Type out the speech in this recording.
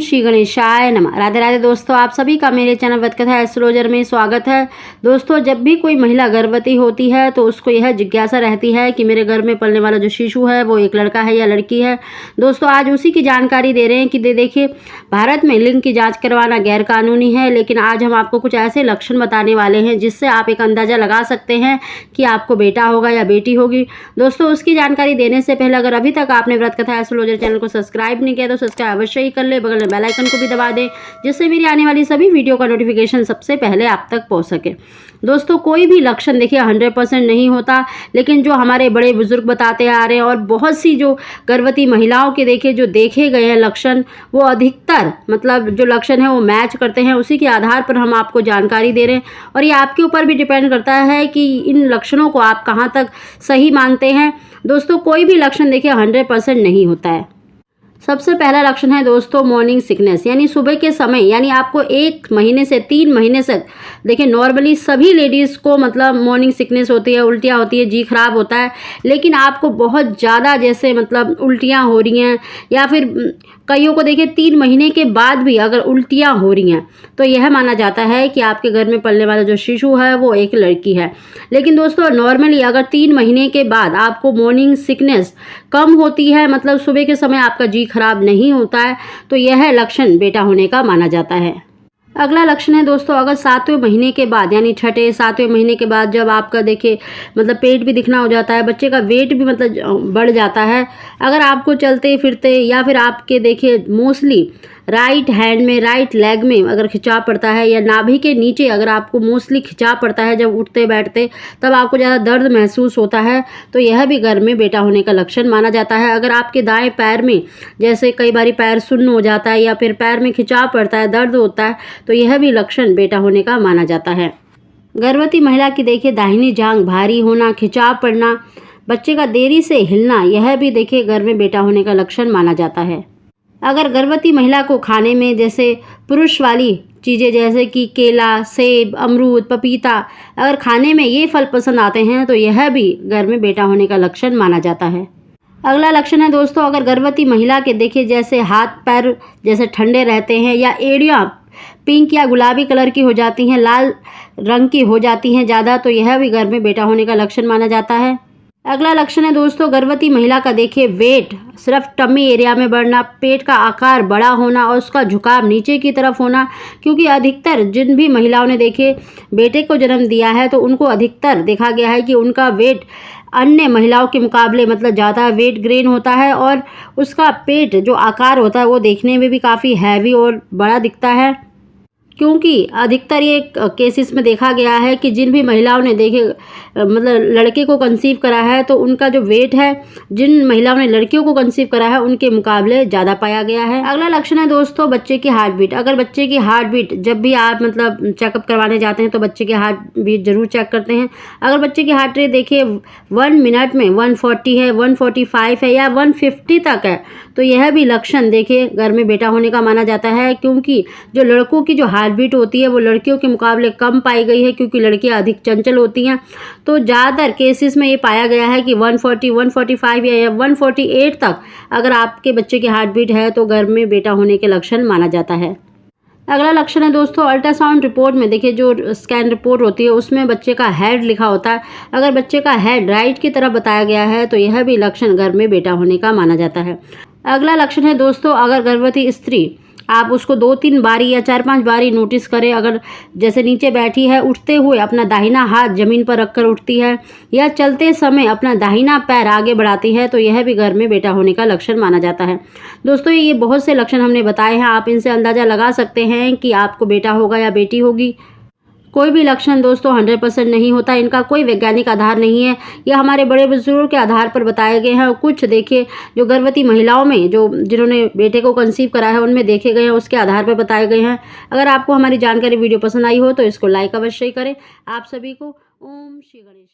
श्री गणेशाय नमः। राधे राधे दोस्तों, आप सभी का मेरे चैनल वतकथा एस्ट्रोलॉजर में स्वागत है। दोस्तों, जब भी कोई महिला गर्भवती होती है तो उसको यह जिज्ञासा रहती है कि मेरे गर्भ में पलने वाला जो शिशु है वो एक लड़का है या लड़की है। दोस्तों, आज उसी की जानकारी दे रहे हैं कि देखिए, भारत में लिंग की जाँच करवाना गैर कानूनी है, लेकिन आज हम आपको कुछ ऐसे लक्षण बताने वाले हैं जिससे आप एक अंदाज़ा लगा सकते हैं कि आपको बेटा होगा या बेटी होगी। दोस्तों, उसकी जानकारी देने से पहले अगर अभी तक आपने व्रतकथा एस्ट्रोलॉजर चैनल को सब्सक्राइब नहीं किया तो सब्सक्राइब अवश्य ही कर ले, बगल में बेल आइकन को भी दबा दें जिससे मेरी आने वाली सभी वीडियो का नोटिफिकेशन सबसे पहले आप तक पहुंच सके। दोस्तों, कोई भी लक्षण देखिए 100% नहीं होता, लेकिन जो हमारे बड़े बुजुर्ग बताते आ रहे हैं और बहुत सी जो गर्भवती महिलाओं के देखिए जो देखे गए हैं लक्षण, वो अधिकतर मतलब जो लक्षण है वो मैच करते हैं। उसी के आधार पर हम आपको जानकारी दे रहे हैं और ये आपके ऊपर भी डिपेंड करता है कि इन लक्षणों को आप कहाँ तक सही मानते हैं। दोस्तों, कोई भी लक्षण देखिए 100% नहीं होता है। सबसे पहला लक्षण है दोस्तों मॉर्निंग सिकनेस, यानी सुबह के समय, यानी आपको 1 महीने से 3 महीने तक देखिए नॉर्मली सभी लेडीज़ को मतलब मॉर्निंग सिकनेस होती है, उल्टियाँ होती है, जी खराब होता है, लेकिन आपको बहुत ज़्यादा जैसे मतलब उल्टियाँ हो रही हैं या फिर कईयों को देखिए 3 महीने के बाद भी अगर उल्टियाँ हो रही हैं तो यह माना जाता है कि आपके घर में पलने वाला जो शिशु है वो एक लड़की है। लेकिन दोस्तों, नॉर्मली अगर 3 महीने के बाद आपको मॉर्निंग सिकनेस कम होती है, मतलब सुबह के समय आपका जी खराब नहीं होता है, तो यह लक्षण बेटा होने का माना जाता है। अगला लक्षण है दोस्तों, अगर 7वें महीने के बाद यानी छठे 7वें महीने के बाद जब आपका देखिए मतलब पेट भी दिखना हो जाता है, बच्चे का वेट भी मतलब बढ़ जाता है, अगर आपको चलते फिरते या फिर आपके देखिए मोस्टली राइट हैंड में, राइट लेग में अगर खिंचाव पड़ता है या नाभि के नीचे अगर आपको मोस्टली खिंचाव पड़ता है जब उठते बैठते, तब आपको ज़्यादा दर्द महसूस होता है, तो यह भी गर्भ में बेटा होने का लक्षण माना जाता है। अगर आपके दाएं पैर में जैसे कई बारी पैर सुन्न हो जाता है या फिर पैर में खिंचाव पड़ता है, दर्द होता है, तो यह भी लक्षण बेटा होने का माना जाता है। गर्भवती महिला की देखिए दाहिनी जांघ भारी होना, खिंचाव पड़ना, बच्चे का देरी से हिलना, यह भी देखिए गर्भ में बेटा होने का लक्षण माना जाता है। अगर गर्भवती महिला को खाने में जैसे पुरुष वाली चीज़ें जैसे कि केला, सेब, अमरूद, पपीता, अगर खाने में ये फल पसंद आते हैं तो यह भी गर्भ में बेटा होने का लक्षण माना जाता है। अगला लक्षण है दोस्तों, अगर गर्भवती महिला के देखिए जैसे हाथ पैर जैसे ठंडे रहते हैं या एड़ियाँ पिंक या गुलाबी कलर की हो जाती हैं, लाल रंग की हो जाती हैं ज़्यादा, तो यह भी गर्भ में बेटा होने का लक्षण माना जाता है। अगला लक्षण है दोस्तों, गर्भवती महिला का देखिए वेट सिर्फ टमी एरिया में बढ़ना, पेट का आकार बड़ा होना और उसका झुकाव नीचे की तरफ होना, क्योंकि अधिकतर जिन भी महिलाओं ने देखिए बेटे को जन्म दिया है तो उनको अधिकतर देखा गया है कि उनका वेट अन्य महिलाओं के मुकाबले मतलब ज़्यादा वेट गेन होता है और उसका पेट जो आकार होता है वो देखने में भी काफ़ी हैवी और बड़ा दिखता है। क्योंकि अधिकतर ये केसेस में देखा गया है कि जिन भी महिलाओं ने देखे मतलब लड़के को कंसीव करा है तो उनका जो वेट है जिन महिलाओं ने लड़कियों को कंसीव करा है उनके मुकाबले ज़्यादा पाया गया है। अगला लक्षण है दोस्तों बच्चे की हार्ट बीट। अगर बच्चे की हार्ट बीट जब भी आप मतलब चेकअप करवाने जाते हैं तो बच्चे की हार्ट बीट जरूर चेक करते हैं। अगर बच्चे की हार्ट रेट देखिए 1 मिनट में 140 है, 145 है या 150 तक है, तो यह भी लक्षण देखिए घर में बेटा होने का माना जाता है। क्योंकि जो लड़कों की जो हार्ट बीट होती है वो लड़कियों के मुकाबले कम पाई गई है, क्योंकि लड़कियां अधिक चंचल होती हैं, तो ज़्यादातर केसेस में ये पाया गया है कि 140, 145 या 148 तक अगर आपके बच्चे की हार्ट बीट है तो घर में बेटा होने के लक्षण माना जाता है। अगला लक्षण है दोस्तों अल्ट्रासाउंड रिपोर्ट में देखिए जो स्कैन रिपोर्ट होती है उसमें बच्चे का हेड लिखा होता है। अगर बच्चे का हेड राइट की तरफ बताया गया है तो यह भी लक्षण गर्भ में बेटा होने का माना जाता है। अगला लक्षण है दोस्तों, अगर गर्भवती स्त्री आप उसको 2-3 बारी या 4-5 बारी नोटिस करें, अगर जैसे नीचे बैठी है उठते हुए अपना दाहिना हाथ ज़मीन पर रखकर उठती है या चलते समय अपना दाहिना पैर आगे बढ़ाती है, तो यह भी घर में बेटा होने का लक्षण माना जाता है। दोस्तों, ये बहुत से लक्षण हमने बताए हैं, आप इनसे अंदाज़ा लगा सकते हैं कि आपको बेटा होगा या बेटी होगी। कोई भी लक्षण दोस्तों 100% नहीं होता, इनका कोई वैज्ञानिक आधार नहीं है, यह हमारे बड़े बुजुर्गों के आधार पर बताए गए हैं। और कुछ देखिए जो गर्भवती महिलाओं में जो जिन्होंने बेटे को कंसीव करा है उनमें देखे गए हैं, उसके आधार पर बताए गए हैं। अगर आपको हमारी जानकारी वीडियो पसंद आई हो तो इसको लाइक अवश्य करें। आप सभी को ओम श्री गणेश।